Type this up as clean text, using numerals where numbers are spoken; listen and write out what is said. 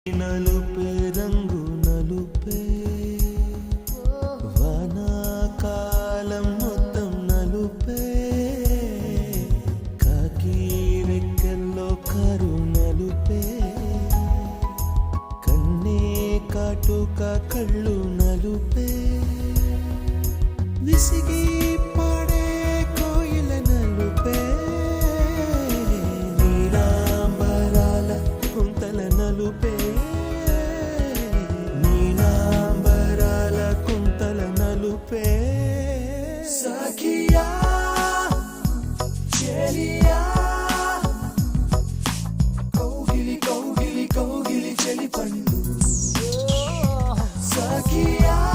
నలుపే రంగు నలుపే వానాకాలం మొత్తం నలుపే కాకి రెక్కల్లో కారు నలుపే కన్నే కాటుక కళ్ళు నలుపే విసిగి పాడే కోయిల నలుపే నీలాంబరాల Kuntala నలుపే Sakia, Chelia, Kogili, Cheli Pandu. Sakia.